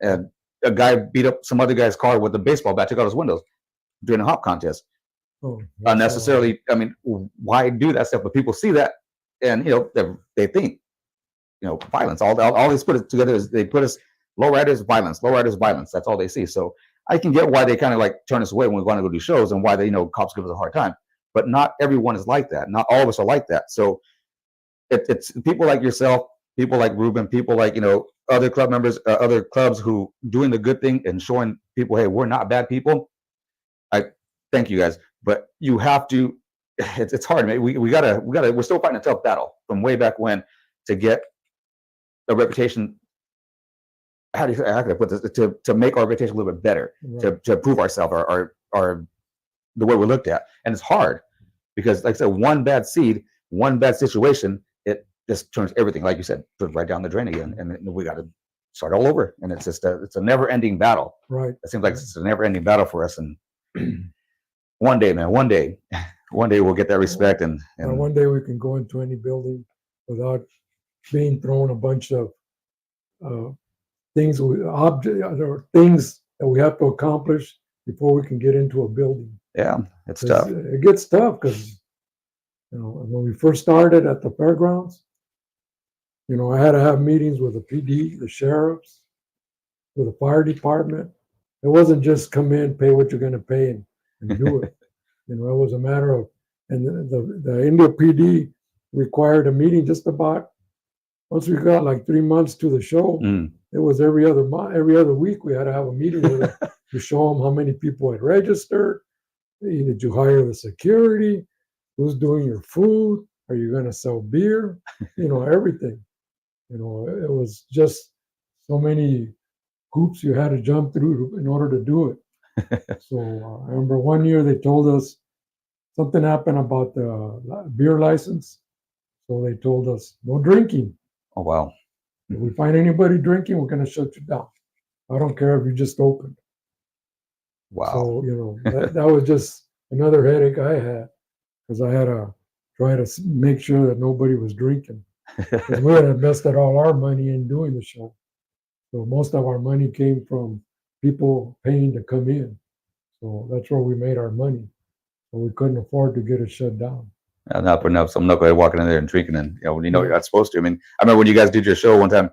And a guy beat up some other guy's car with a baseball bat, took out his windows during a hop contest. Oh, Unnecessarily, I mean, why do that stuff? But people see that, and they think, violence. All they put it together is they put us lowriders violence, lowriders violence. That's all they see. So I can get why they kind of like turn us away when we want to go do shows, and why they cops give us a hard time. But not everyone is like that. Not all of us are like that. So it's people like yourself, people like Ruben, people like other club members, other clubs who doing the good thing and showing people, hey, we're not bad people. I thank you guys, but you have to. It's hard, man. We gotta. We're still fighting a tough battle from way back when to get a reputation. How can I put this? To make our reputation a little bit better, Right. to prove ourselves, our the way we're looked at, and it's hard because, like I said, one bad seed, one bad situation, it just turns everything, like you said, right down the drain again, and we got to start all over. And it's just it's a never-ending battle. Right. It seems like it's a never-ending battle for us. And one day, man, one day we'll get that respect. And One day we can go into any building without being thrown a bunch of things that we have to accomplish before we can get into a building. yeah, it's tough. It gets tough because when we first started at the fairgrounds, I had to have meetings with the PD, the sheriffs, with the fire department. It wasn't just come in, pay what you're going to pay, and do it. It was a matter of, and the India PD required a meeting just about once we got like 3 months to the show. It was every other week we had to have a meeting with them to show them how many people had registered. Did you hire the security? Who's doing your food? Are you going to sell beer? Everything. It was just so many hoops you had to jump through in order to do it. So I remember one year they told us something happened about the beer license. So they told us no drinking. Oh wow. If we find anybody drinking, we're going to shut you down. I don't care if you just opened. Wow. So, that was just another headache I had because I had to try to make sure that nobody was drinking. Because we had invested all our money in doing the show. So most of our money came from people paying to come in. So that's where we made our money. So we couldn't afford to get it shut down. Not putting up some knucklehead walking in there and drinking, and when Yeah. you're not supposed to. I mean, I remember when you guys did your show one time,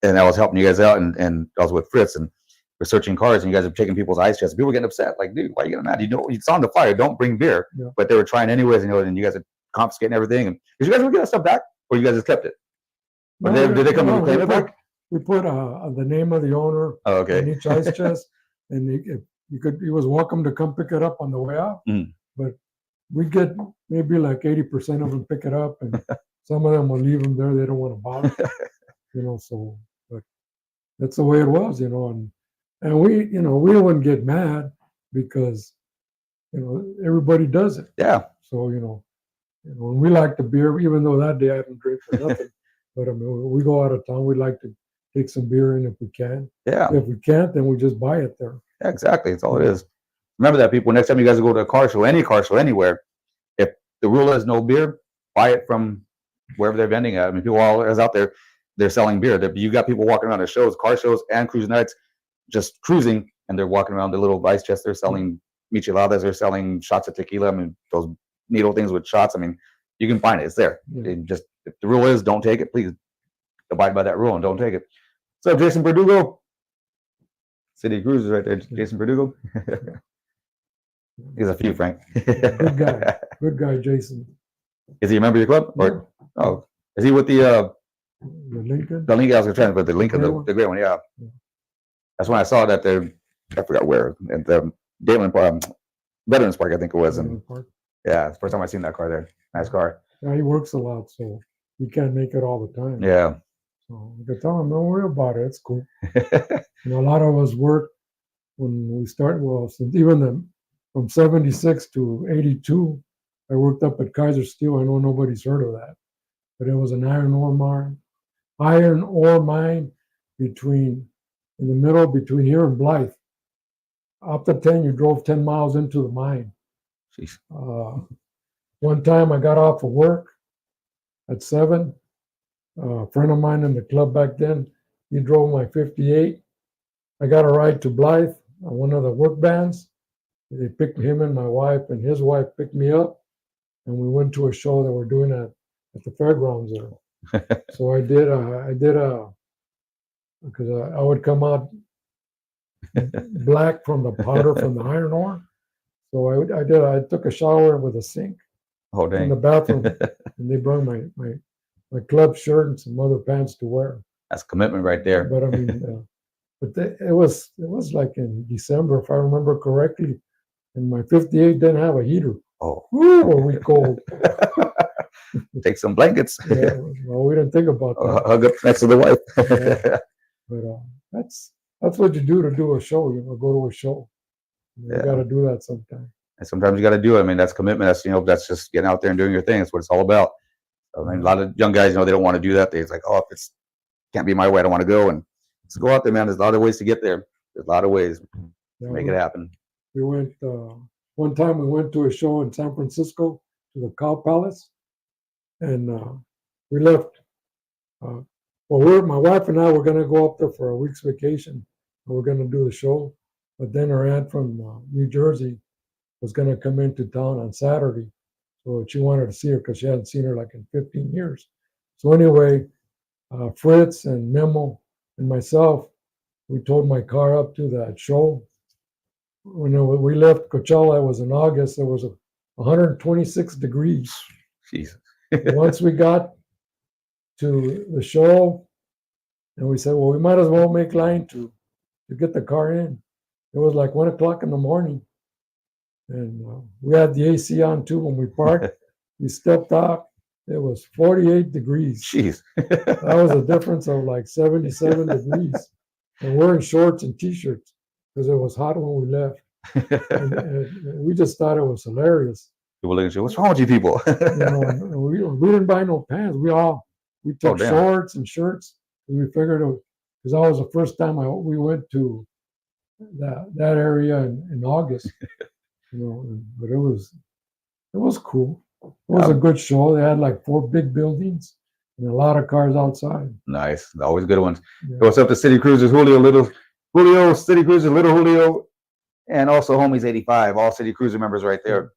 and I was helping you guys out, and I was with Fritz, and we're searching cars, and you guys are taking people's ice chests. People were getting upset, like, dude, why are you getting mad? It's on the flyer. Don't bring beer. Yeah. But they were trying anyways, and you guys are confiscating everything. And did you guys ever get that stuff back, or you guys just kept it? Or did they come and claim it back? We put the name of the owner Oh, in okay. each ice chest, and he was welcome to come pick it up on the way out. Mm. But we get maybe like 80% of them pick it up, and some of them will leave them there. They don't want to bother, So, but that's the way it was, and we, we wouldn't get mad because, everybody does it. Yeah. So, when we like the beer, even though that day I didn't drink for nothing, but I mean, when we go out of town, we like to take some beer in if we can. Yeah. If we can't, then we just buy it there. Yeah, exactly. That's all it is. Remember that, people. Next time you guys go to a car show, any car show, anywhere, if the rule is no beer, buy it from wherever they're vending at. I mean, people all is out there, they're selling beer. You got people walking around at shows, car shows, and cruising nights, just cruising, and they're walking around the little ice chest. They're selling micheladas. They're selling shots of tequila. I mean, those needle things with shots. I mean, you can find it. It's there. Yeah. Just if the rule is don't take it, please abide by that rule and don't take it. So, Jason Verdugo, City Cruises right there. Jason Verdugo. He's a few, Frank. Good guy. Good guy, Jason. Is he a member of your club? Or oh, is he with the Lincoln? the Lincoln? I was trying to put the Lincoln, Gray one? the great one. Yeah. Yeah. That's when I saw that there. I forgot where at the Dayland Veterans Park, I think it was. And Park. yeah, it's the first time I seen that car there. Nice car. Yeah, he works a lot, so he can't make it all the time. Yeah. So I could tell him, don't worry about it. It's cool. A lot of us work when we start. Well, since even from 76 to 82, I worked up at Kaiser Steel. I know nobody's heard of that, but it was an iron ore mine in the middle between here and Blythe. After 10, you drove 10 miles into the mine. Jeez. One time I got off of work at 7. A friend of mine in the club back then, he drove my 58. I got a ride to Blythe on one of the work bands. They picked him and my wife, and his wife picked me up, and we went to a show that we're doing at the fairgrounds there. So I did because I would come out black from the powder from the iron ore. So I took a shower with a sink Oh in the dang. bathroom, and they brought my club shirt and some other pants to wear. That's commitment right there. But I mean, it was like in December, if I remember correctly, and my 58 didn't have a heater. Oh. Woo, were we cold? Take some blankets. Yeah, well, we didn't think about that. Hug up next to the wife. Yeah. But that's what you do to do a show. Go to a show. You Yeah. got to do that sometime. And sometimes you got to do it. I mean, that's commitment. That's just getting out there and doing your thing. That's what it's all about. I mean, a lot of young guys, they don't want to do that. They're like, oh, if it's can't be my way, I don't want to go. And just go out there, man. There's a lot of ways to get there. There's a lot of ways to Yeah, make it happen. We went one time. We went to a show in San Francisco to the Cow Palace, and we left. My wife and I were going to go up there for a week's vacation, and we're going to do the show. But then our aunt from New Jersey was going to come into town on Saturday, so she wanted to see her because she hadn't seen her like in 15 years. So anyway, Fritz and Memo and myself, we towed my car up to that show. When we left Coachella, it was in August. It was 126 degrees. Jeez. Once we got to the show, and we said, well, we might as well make line to get the car in. It was like 1 o'clock in the morning, and we had the AC on too when we parked. We stepped out, it was 48 degrees. Jeez. That was a difference of like 77 degrees. And we're in shorts and t-shirts because it was hot when we left. And we just thought it was hilarious. People looking at you, what's wrong with you people? And we didn't buy no pants. We took damn. shorts and shirts. And we figured because that was the first time we went to that area in August. But it was cool. It was a good show. They had like 4 big buildings and a lot of cars outside. Nice. Always good ones. Yeah. What's up to City Cruisers, Julio, City Cruisers, Little Julio, and also Homies 85. All City Cruiser members right there.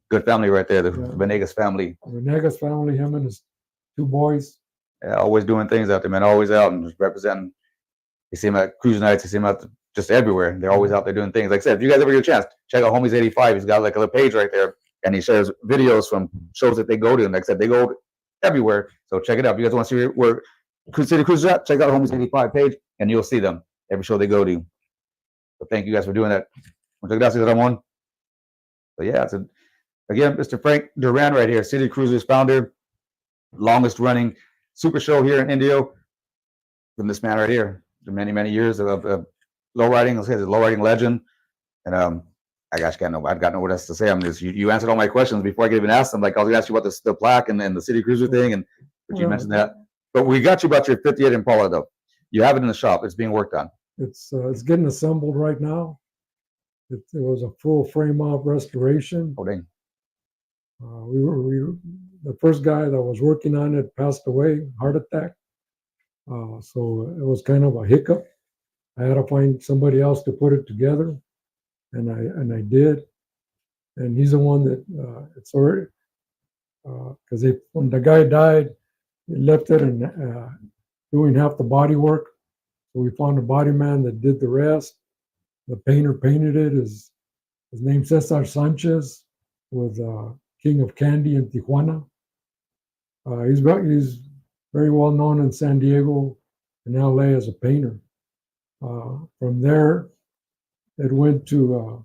Good family right there. The Venegas family. Venegas family, him and his 2 boys. Yeah, always doing things out there, man. Always out and just representing. You see them at cruise nights. You see them out just everywhere. They're always out there doing things. Like I said, if you guys ever get a chance, check out Homies 85. He's got like a little page right there, and he shares videos from shows that they go to. And like I said, they go everywhere. So check it out. If you guys want to see where City Cruisers at, check out Homies 85 page, and you'll see them every show they go to. So thank you guys for doing that. Muchas gracias, Ramon. But yeah, again, Mr. Frank Duran right here, City Cruisers founder, longest running super show here in Indio. From this man right here, for many, many years of low riding. Let's say the low riding legend. And I got no what else to say. I'm just you answered all my questions before I could even ask them. Like I was gonna ask you about the plaque and the City Cruiser thing, and but you mentioned that. But we got you about your 58 Impala though. You have it in the shop. It's being worked on. It's getting assembled right now. It was a full frame off restoration. Oh dang. The first guy that was working on it passed away, heart attack. So it was kind of a hiccup. I had to find somebody else to put it together, and I did. And he's the one that it's already because when the guy died, he left it and doing half the body work. So we found a body man that did the rest. The painter painted it. His name's Cesar Sanchez with King of Candy in Tijuana. He's very well known in San Diego and LA as a painter. From there, it went to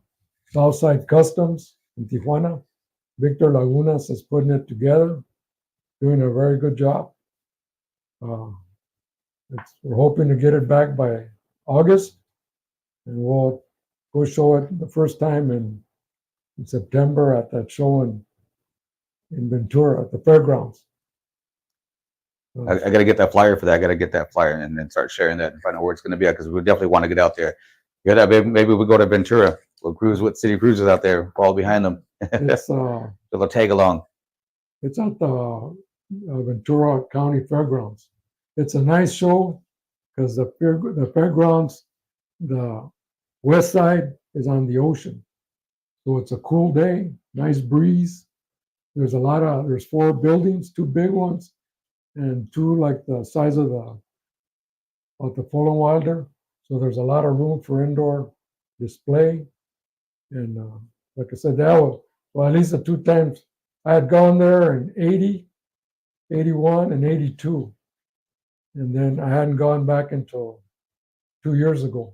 Southside Customs in Tijuana. Victor Lagunas is putting it together, doing a very good job. We're hoping to get it back by August, and we'll go show it the first time in September at that show in Ventura at the fairgrounds. I got to get that flyer for that. I got to get that flyer and then start sharing that and find out where it's going to be at because we definitely want to get out there. Yeah, that maybe we go to Ventura. We'll cruise with City Cruisers out there, follow behind them. It's They'll tag along. It's at the Ventura County Fairgrounds. It's a nice show because the fairgrounds, the west side is on the ocean, so it's a cool day, nice breeze. There's 4 buildings, 2 big ones, and 2 like the size of the Full and Wilder. So there's a lot of room for indoor display. And like I said, that was, well, at least the 2 times I had gone there in 80, 81, and 82. And then I hadn't gone back until 2 years ago.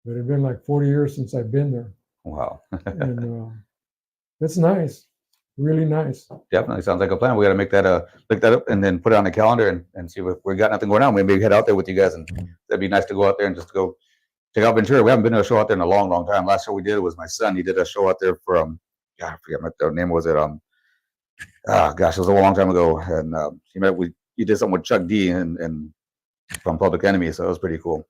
It had been like 40 years since I've been there. Wow. And it's nice. Really nice. Definitely sounds like a plan. We got to make that look that up and then put it on the calendar and see if we got nothing going on. Maybe head out there with you guys, and that'd be nice to go out there and just go check out Ventura. We haven't been to a show out there in a long, long time. Last show we did was my son. He did a show out there for I forget what the name was. It gosh, it was a long time ago. And he did something with Chuck D and from Public Enemy, so it was pretty cool.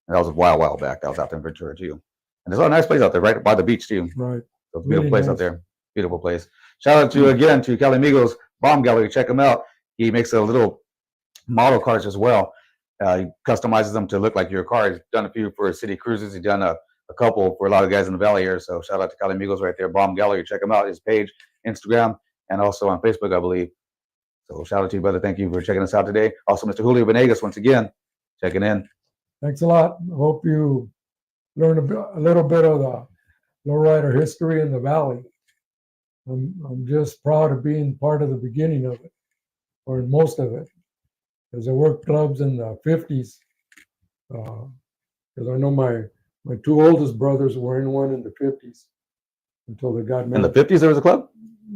And that was a while back. That was out there in Ventura too. And there's a nice place out there, right by the beach too. Right. So it's a beautiful Really place nice. out there. Beautiful place. Shout out to again to Calamigos Bomb Gallery. Check him out. He makes a little model cars as well. He customizes them to look like your car. He's done a few for City Cruises. He's done a couple for a lot of guys in the valley here. So shout out to Calamigos right there, Bomb Gallery. Check him out. His page, Instagram, and also on Facebook, I believe. So shout out to you, brother. Thank you for checking us out today. Also, Mr. Julio Venegas, once again, checking in. Thanks a lot. I hope you learn a little bit of the lowrider history in the valley. I'm just proud of being part of the beginning of it, or most of it, because I worked clubs in the 50s. Because I know my 2 oldest brothers were in one in the 50s until they got In the married. 50s, there was a club?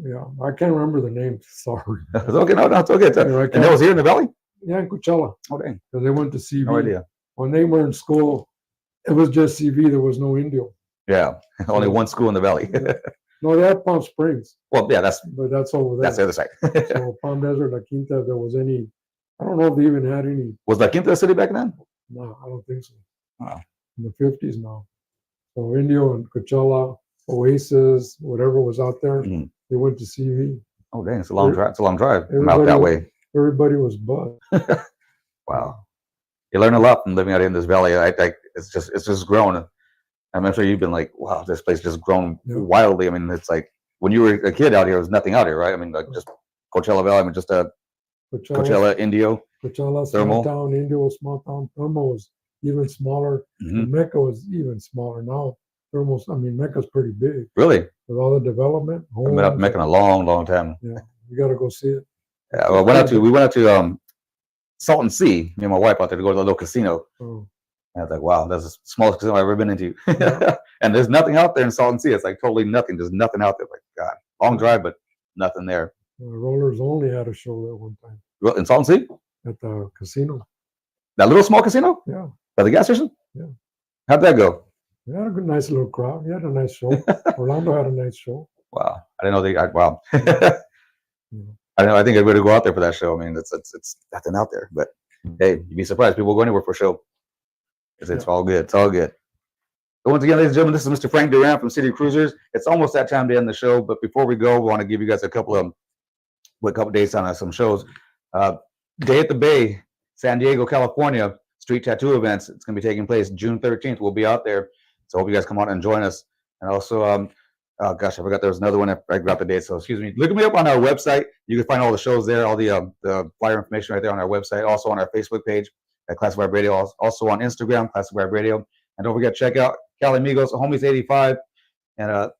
Yeah, I can't remember the name. Sorry. It's okay, no, it's okay. Yeah, I And that was here in the valley? Yeah, in Coachella, Oh, dang. because they went to CV. No idea. When they were in school, it was just CV. There was no Indio. Yeah. Only one school in the valley. Yeah. No, they had Palm Springs, Well, yeah, that's but that's over there. the other side. So Palm Desert, La Quinta, there was any, I don't know if they even had any. Was La Quinta a city back then? No, I don't think so. Wow. In the 50s now. So Indio and Coachella, Oasis, whatever was out there, Mhm. they went to CV. Oh, dang, it's a long drive. It's a long drive from Everybody out that was- way. Everybody was buzzed. Wow. You learn a lot from living out in this valley. I it's just grown. I'm sure you've been like, wow, this place just grown Yeah. wildly. I mean, it's like when you were a kid out here, there was nothing out here, right? I mean, like just Coachella Valley, I mean, just Coachella, Indio. Coachella, Thermal. small town, Indio was small town. Thermal was even smaller. Mhm. And Mecca was even smaller. Now, Thermal's, I mean, Mecca's pretty big Really? with all the development. I've been up homes, making a long time. Yeah, you got to go see it. Yeah, well, we went out to Salton Sea, me and my wife out there to go to the little casino. Oh, And I was like, wow, that's the smallest casino I've ever been into. Yeah. And there's nothing out there in Salton Sea. It's like totally nothing. There's nothing out there. Like, God, long drive, but nothing there. Rollers Only had a show there one time Well, in Salton Sea? at the casino. That little small casino? Yeah, By the gas station? Yeah. How'd that go? we had a good, nice little crowd. We had a nice show. Orlando had a nice show. Wow. I didn't know wow. Yeah. I know. I think everybody go out there for that show. I mean, it's nothing out there. But hey, you'd be surprised. People go anywhere for a show. It's Yeah. all good. It's all good. But once again, ladies and gentlemen, this is Mr. Frank Duran from City Cruisers. It's almost that time to end the show. But before we go, we want to give you guys a couple dates on some shows. Day at the Bay, San Diego, California, street tattoo events. It's going to be taking place June 13th. We'll be out there. So I hope you guys come out and join us. And also, oh gosh, I forgot there was another one. I forgot the date. So excuse me. Look me up on our website. You can find all the shows there, all the flyer information right there on our website. Also on our Facebook page at Classic Vibe Radio. Also on Instagram, Classic Vibe Radio. And don't forget, check out Cali Amigos, Homies 85. And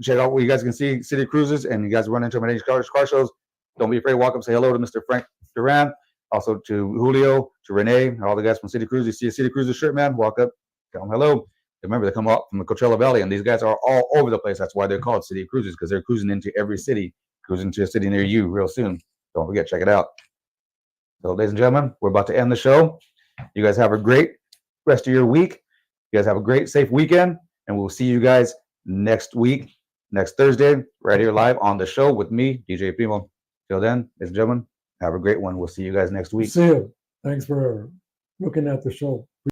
check out where you guys can see City Cruisers. And you guys run into many car shows. Don't be afraid to walk up, say hello to Mr. Frank Duran. Also to Julio, to Renee, and all the guys from City Cruisers. You see a City Cruiser shirt, man, walk up, tell them hello. Remember, they come up from the Coachella Valley, and these guys are all over the place. That's why they're called City Cruisers, because they're cruising into every city, cruising to a city near you real soon. Don't forget, check it out. So, ladies and gentlemen, we're about to end the show. You guys have a great rest of your week. You guys have a great, safe weekend, and we'll see you guys next week, next Thursday, right here live on the show with me, DJ Primo. Till then, ladies and gentlemen, have a great one. We'll see you guys next week. See you. Thanks for looking at the show.